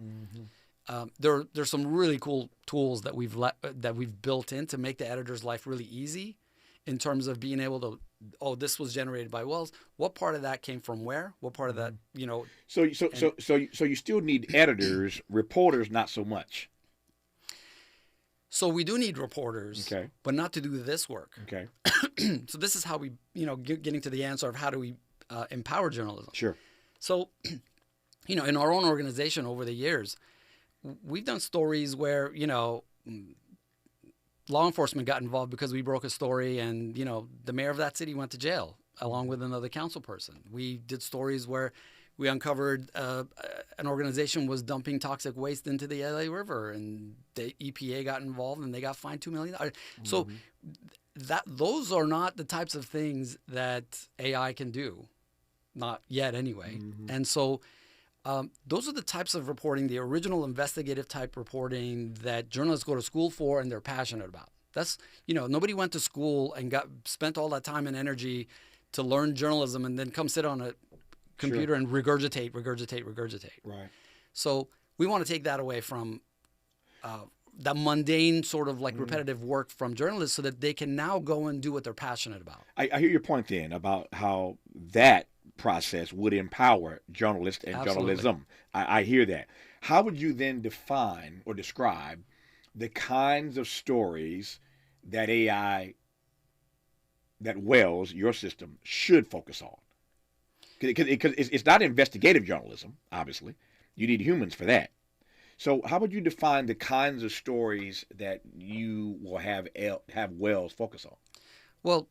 There's some really cool tools that we've built in to make the editor's life really easy in terms of being able to, this was generated by Wells. What part of that came from where? What part of that, you know? So you still need editors, reporters, not so much. So we do need reporters, but not to do this work. So this is how we, you know, getting to the answer of how do we empower journalism. Sure. So, you know, in our own organization over the years, we've done stories where, you know, law enforcement got involved because we broke a story and, you know, the mayor of that city went to jail along with another council person. We did stories where we uncovered an organization was dumping toxic waste into the LA River and the EPA got involved and they got fined $2 million. So those are not the types of things that AI can do. Not yet anyway. And so those are the types of reporting, the original investigative type reporting that journalists go to school for and they're passionate about. That's, you know, nobody went to school and spent all that time and energy to learn journalism and then come sit on a computer and regurgitate. Right. So we want to take that away from that mundane sort of like repetitive work from journalists so that they can now go and do what they're passionate about. I hear your point then about how that process would empower journalists and journalism. I hear that. How would you then define or describe the kinds of stories that AI, that Wells, your system, should focus on? Because it's not investigative journalism, obviously. You need humans for that. So how would you define the kinds of stories that you will have Wells focus on? Well,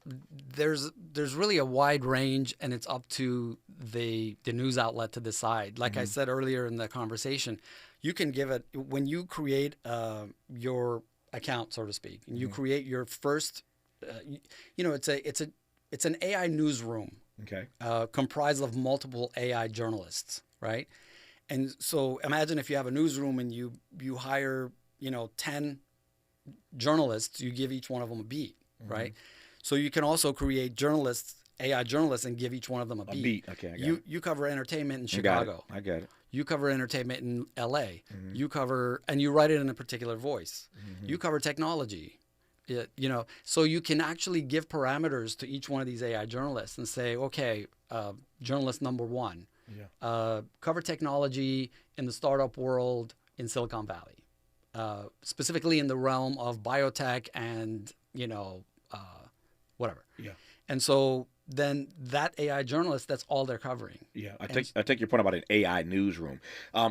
there's really a wide range, and it's up to the news outlet to decide. Like I said earlier in the conversation, you can give it, when you create your account, so to speak, and you create your first, you know, it's an AI newsroom. Comprised of multiple AI journalists, right? And so imagine if you have a newsroom and you hire, you know, 10 journalists, you give each one of them a beat, right? So you can also create AI journalists, and give each one of them a beat. Okay, you cover entertainment in Chicago. I got it. You cover entertainment in LA. You cover, and you write it in a particular voice. You cover technology. You know, so you can actually give parameters to each one of these AI journalists and say, okay, journalist number one, cover technology in the startup world in Silicon Valley, specifically in the realm of biotech and, you know, whatever. And so then that AI journalist, that's all they're covering. I take your point about an AI newsroom.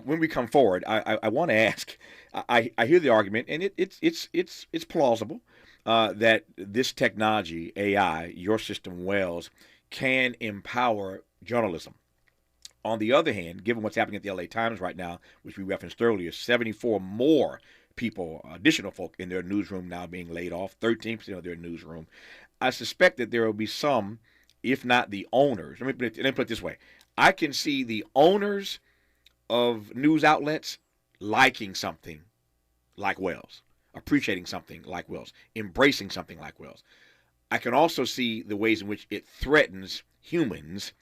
When we come forward, I want to ask. I hear the argument, and it's plausible that this technology, AI, your system, Wells, can empower journalism. On the other hand, given what's happening at the LA Times right now, which we referenced earlier, 74 more people, additional folk in their newsroom now being laid off, 13% of their newsroom. I suspect that there will be some, if not the owners. Let me put it this way. I can see the owners of news outlets liking something like Wells, appreciating something like Wells, embracing something like Wells. I can also see the ways in which it threatens humans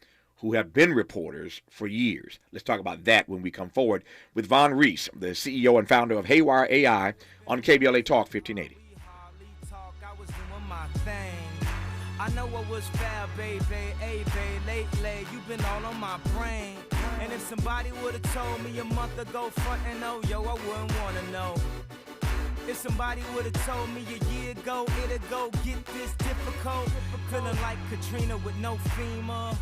who have been reporters for years. Let's talk about that when we come forward with Von Reese, the CEO and founder of Haywire AI on KBLA Talk 1580. I know what was fair, baby, hey, babe, lately, you've been all on my brain. And if somebody would've told me a month ago, front and oh, yo, I wouldn't wanna know. If somebody would've told me a year ago, it'd go get this difficult. Feeling like Katrina with no FEMA,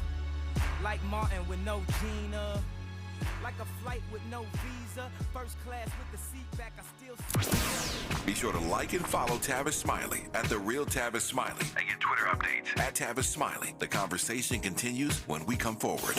like Martin with no Gina, like a flight with no visa, first class with the seat back, I still... Be sure to like and follow Tavis Smiley at The Real Tavis Smiley and get Twitter updates at Tavis Smiley. The conversation continues when we come forward.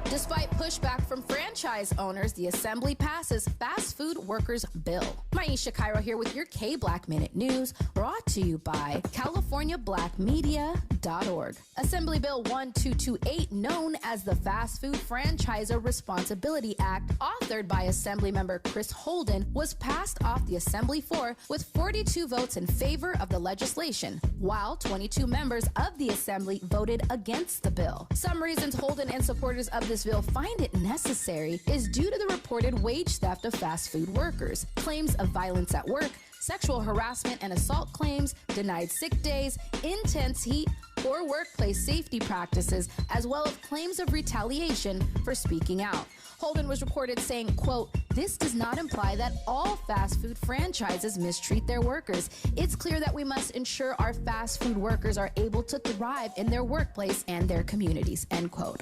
Despite pushback from franchise owners, the Assembly passes Fast Food Workers Bill. Maisha Cairo here with your K-Black Minute News, brought to you by CaliforniaBlackMedia.org. Assembly Bill 1228, known as the Fast Food Franchisor Responsibility Act, authored by Assemblymember Chris Holden, was passed off the Assembly floor with 42 votes in favor of the legislation, while 22 members of the Assembly voted against the bill. Some reasons Holden and supporters of this bill find it necessary is due to the reported wage theft of fast food workers, claims of violence at work, sexual harassment and assault claims, denied sick days, intense heat, poor workplace safety practices, as well as claims of retaliation for speaking out. Holden was reported saying, quote, "This does not imply that all fast food franchises mistreat their workers. It's clear that we must ensure our fast food workers are able to thrive in their workplace and their communities," end quote.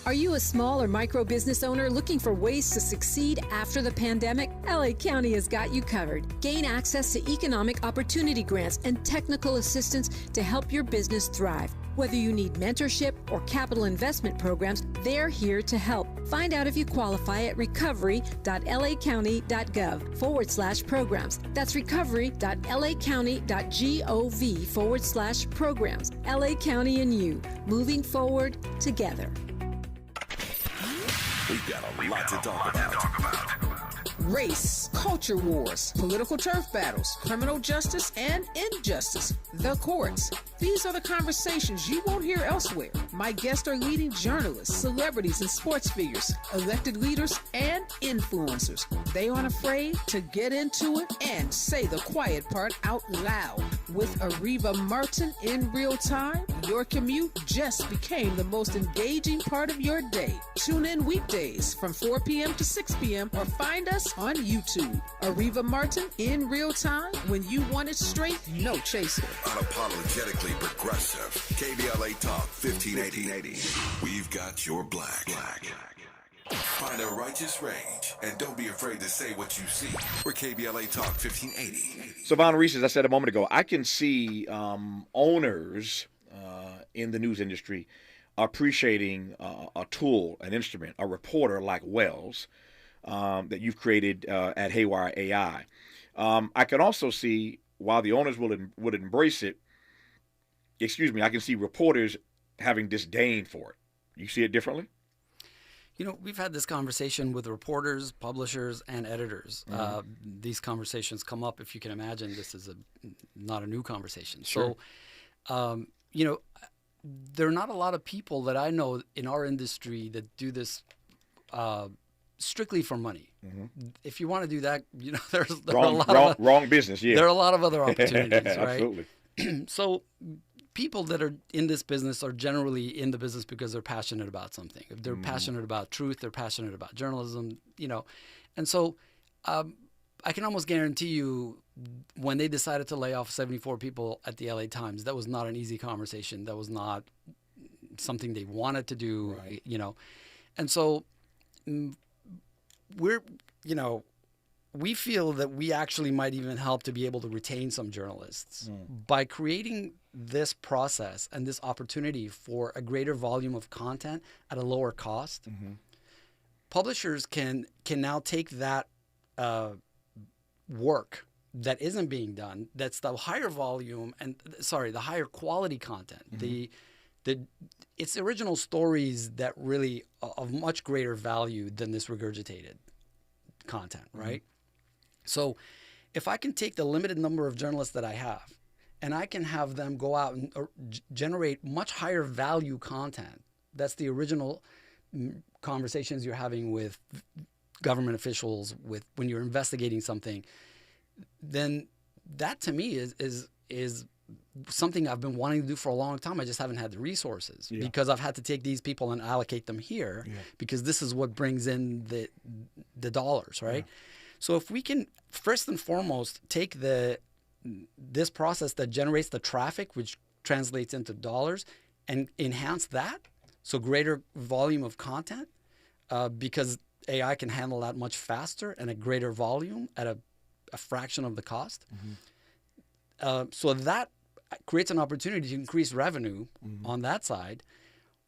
Are you a small or micro business owner looking for ways to succeed after the pandemic? LA County has got you covered. Gain access to economic opportunity grants and technical assistance to help your business thrive. Whether you need mentorship or capital investment programs, they're here to help. Find out if you qualify at recovery.lacounty.gov/programs. That's recovery.lacounty.gov/programs. LA County and you, moving forward together. We've got a lot to talk about. Race, culture wars, political turf battles, criminal justice and injustice, the courts. These are the conversations you won't hear elsewhere. My guests are leading journalists, celebrities, and sports figures, elected leaders, and influencers. They aren't afraid to get into it and say the quiet part out loud. With Ariva Martin in real time, your commute just became the most engaging part of your day. Tune in weekdays from 4 p.m. to 6 p.m. or find us on YouTube. Ariva Martin in real time, when you want it straight, no chaser. Unapologetically progressive. KBLA Talk 1580. We've got your black. Find a righteous rage and don't be afraid to say what you see. We're KBLA Talk 1580. So, Von Reese, as I said a moment ago, I can see owners in the news industry appreciating a tool, an instrument, a reporter like Wells that you've created at Haywire AI. I can also see, while the owners would embrace it, I can see reporters having disdain for it. You see it differently? You know, we've had this conversation with reporters, publishers, and editors. Mm-hmm. These conversations come up, if you can imagine. This is not a new conversation. Sure. So, you know, there are not a lot of people that I know in our industry that do this strictly for money. Mm-hmm. If you want to do that, you know, there are a lot of wrong business. Yeah, there are a lot of other opportunities, right? Absolutely. So, people that are in this business are generally in the business because they're passionate about something. If they're passionate about truth, they're passionate about journalism, you know. And so I can almost guarantee you when they decided to lay off 74 people at the LA Times, that was not an easy conversation. That was not something they wanted to do, right. You know. And so we feel that we actually might even help to be able to retain some journalists by creating this process and this opportunity for a greater volume of content at a lower cost. Mm-hmm. Publishers can now take that work that isn't being done, that's the higher volume and the higher quality content. Mm-hmm. It's original stories that really of much greater value than this regurgitated content, right? Mm-hmm. So if I can take the limited number of journalists that I have and I can have them go out and generate much higher value content. That's the original conversations you're having with government officials, with when you're investigating something. Then that to me is something I've been wanting to do for a long time. I just haven't had the resources because I've had to take these people and allocate them here because this is what brings in the dollars, right? Yeah. So if we can first and foremost take this process that generates the traffic, which translates into dollars, and enhance that, so greater volume of content, because AI can handle that much faster and a greater volume at a fraction of the cost. So that creates an opportunity to increase revenue on that side,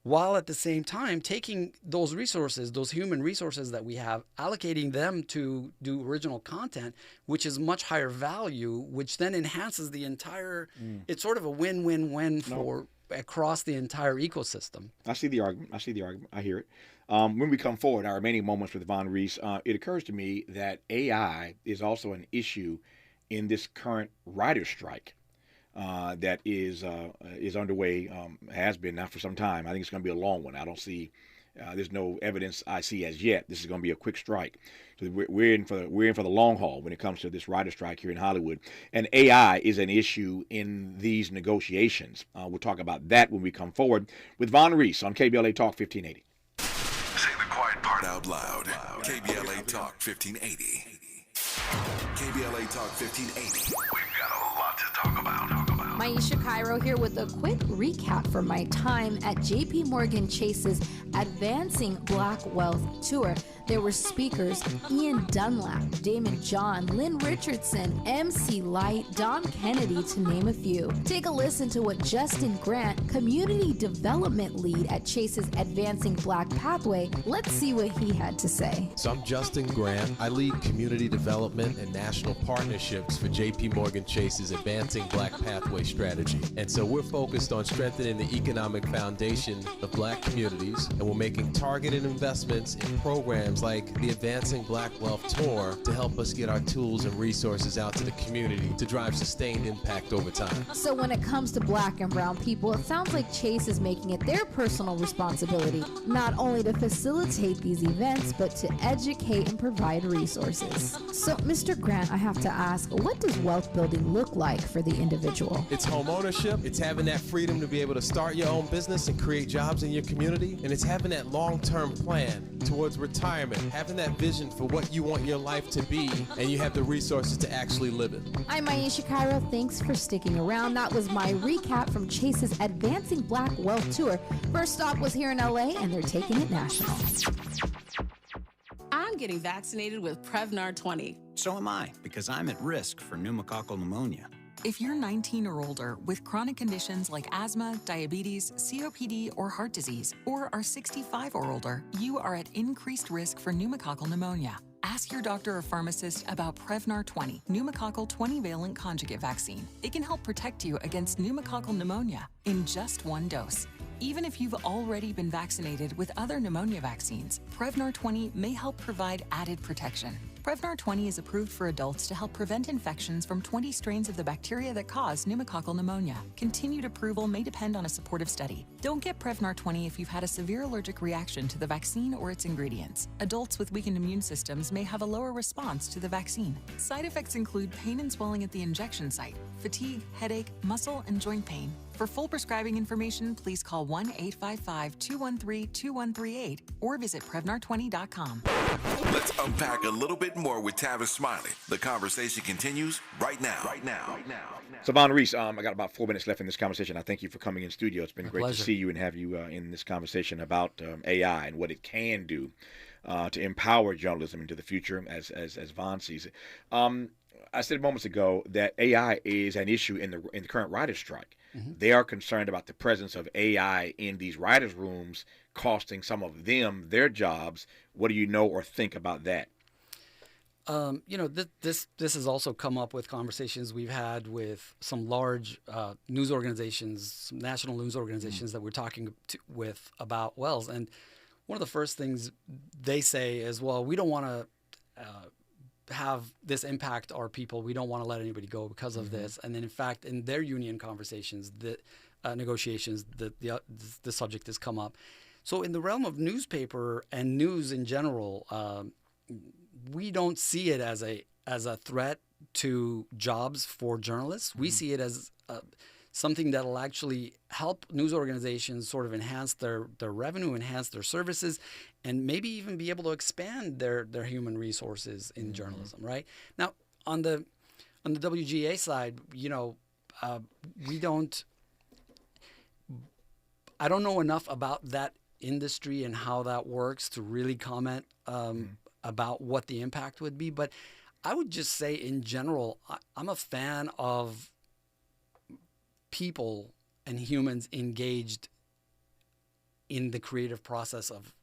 while at the same time taking those resources, those human resources that we have, allocating them to do original content, which is much higher value, which then enhances the entire, it's sort of a win-win-win for across the entire ecosystem. I see the argument. I hear it. When we come forward, our remaining moments with Von Rees, it occurs to me that AI is also an issue in this current writer's strike that is underway, has been now for some time. I think it's going to be a long one. I don't see, there's no evidence I see as yet. This is going to be a quick strike. So we're in for the long haul when it comes to this writer's strike here in Hollywood. And AI is an issue in these negotiations. We'll talk about that when we come forward with Von Rees on KBLA Talk 1580. Say the quiet part out loud. KBLA Talk 1580. KBLA Talk 1580. We've got a lot to talk about. Maisha Cairo here with a quick recap from my time at JP Morgan Chase's Advancing Black Wealth Tour. There were speakers Ian Dunlap, Damon John, Lynn Richardson, MC Light, Don Kennedy, to name a few. Take a listen to what Justin Grant, Community Development Lead at Chase's Advancing Black Pathway, let's see what he had to say. So I'm Justin Grant. I lead community development and national partnerships for JP Morgan Chase's Advancing Black Pathway strategy. And so we're focused on strengthening the economic foundation of black communities, and we're making targeted investments in programs like the Advancing Black Wealth Tour to help us get our tools and resources out to the community to drive sustained impact over time. So when it comes to black and brown people, it sounds like Chase is making it their personal responsibility not only to facilitate these events, but to educate and provide resources. So Mr. Grant, I have to ask, what does wealth building look like for the individual? It's home ownership, it's having that freedom to be able to start your own business and create jobs in your community, and it's having that long-term plan towards retirement, having that vision for what you want your life to be, and you have the resources to actually live it. I'm Maisha Cairo. Thanks for sticking around. That was my recap from Chase's Advancing Black Wealth Tour. First stop was here in LA, and they're taking it national. I'm getting vaccinated with Prevnar 20. So am I, because I'm at risk for pneumococcal pneumonia. If you're 19 or older with chronic conditions like asthma, diabetes, COPD, or heart disease, or are 65 or older, you are at increased risk for pneumococcal pneumonia. Ask your doctor or pharmacist about Prevnar 20, pneumococcal 20-valent conjugate vaccine. It can help protect you against pneumococcal pneumonia in just one dose. Even if you've already been vaccinated with other pneumonia vaccines, Prevnar 20 may help provide added protection. Prevnar 20 is approved for adults to help prevent infections from 20 strains of the bacteria that cause pneumococcal pneumonia. Continued approval may depend on a supportive study. Don't get Prevnar 20 if you've had a severe allergic reaction to the vaccine or its ingredients. Adults with weakened immune systems may have a lower response to the vaccine. Side effects include pain and swelling at the injection site, fatigue, headache, muscle, and joint pain. For full prescribing information, please call 1-855-213-2138 or visit Prevnar20.com. Let's unpack a little bit more with Tavis Smiley. The conversation continues right now. So, Von Rees, I got about 4 minutes left in this conversation. I thank you for coming in studio. It's been great pleasure to see you and have you in this conversation about AI and what it can do to empower journalism into the future as Von sees it. I said moments ago that AI is an issue in the current writers' strike. Mm-hmm. They are concerned about the presence of AI in these writers' rooms costing some of them their jobs. What do you know or think about that? This has also come up with conversations we've had with some large news organizations, some national news organizations that we're talking with about Wells. And one of the first things they say is, well, we don't want to have this impact our people. We don't want to let anybody go because of this. And then, in fact, in their union conversations, the negotiations, the subject has come up. So in the realm of newspaper and news in general, we don't see it as a threat to jobs for journalists. We see it as something that will actually help news organizations sort of enhance their revenue, enhance their services, and maybe even be able to expand their human resources in journalism, right? Now, on the WGA side, I don't know enough about that industry and how that works to really comment about what the impact would be. But I would just say in general, I'm a fan of people and humans engaged in the creative process of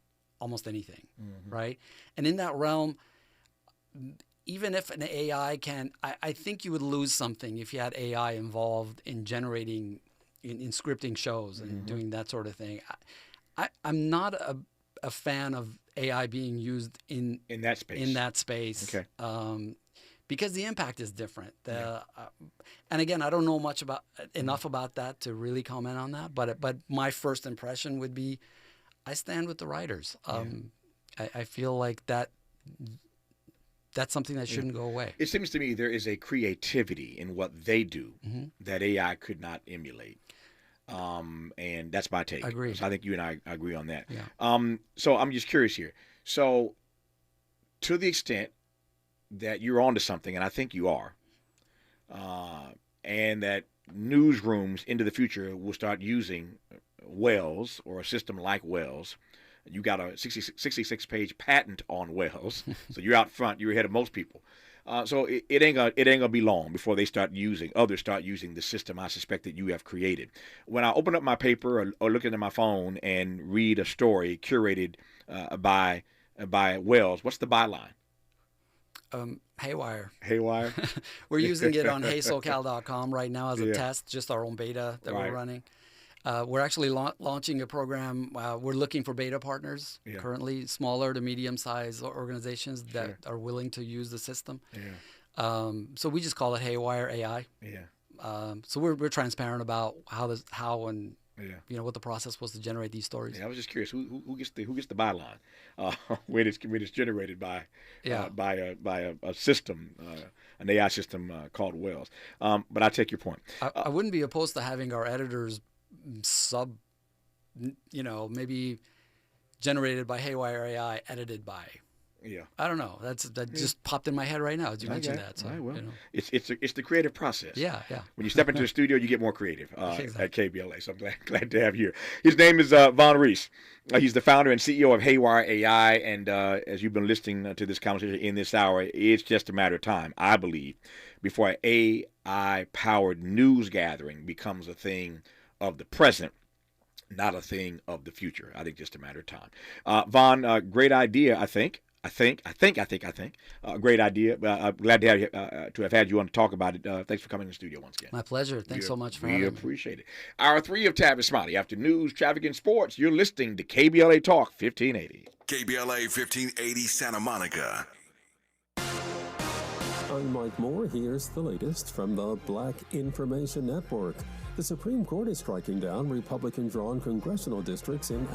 almost anything, right? And in that realm, even if an AI can, I think you would lose something if you had AI involved in generating, in scripting shows and doing that sort of thing. I'm not a fan of AI being used in that space. Okay. Because the impact is different. And again, I don't know enough about that to really comment on that. But my first impression would be, I stand with the writers. I feel like that's something that shouldn't go away. It seems to me there is a creativity in what they do that AI could not emulate. And that's my take. Agreed. So I think you and I agree on that. Yeah. So I'm just curious here. So to the extent that you're onto something, and I think you are, and that newsrooms into the future will start using Wells or a system like Wells. You got a 66-page patent on Wells, so you're out front. You're ahead of most people. So it ain't gonna be long before others start using the system I suspect that you have created. When I open up my paper or look into my phone and read a story curated by Wells, what's the byline? Haywire. Haywire. We're using it on heysocal.com right now as a test, just our own beta that we're running. We're actually launching a program. We're looking for beta partners currently, smaller to medium-sized organizations that are willing to use the system. So we just call it Haywire AI. So we're transparent about how and what the process was to generate these stories. I was just curious who gets the byline when it's generated by a system, an AI system called Wells. But I take your point. I wouldn't be opposed to having our editors maybe generated by Haywire AI, edited by. I don't know. That just popped in my head right now as you mentioned that. So, it's the creative process. Yeah. When you step into the studio, you get more creative at KBLA. So I'm glad to have you here. His name is Von Rees. He's the founder and CEO of Haywire AI. And as you've been listening to this conversation in this hour, it's just a matter of time, I believe, before AI-powered news gathering becomes a thing of the present, not a thing of the future. I think just a matter of time. Von, great idea, I think. Great idea. Glad to have had you on to talk about it. Thanks for coming in the studio once again. My pleasure. Thanks so much for having me. We appreciate it. Hour 3 of Tavis Smiley. After news, traffic, and sports, you're listening to KBLA Talk 1580. KBLA 1580 Santa Monica. I'm Mike Moore. Here's the latest from the Black Information Network. The Supreme Court is striking down Republican-drawn congressional districts in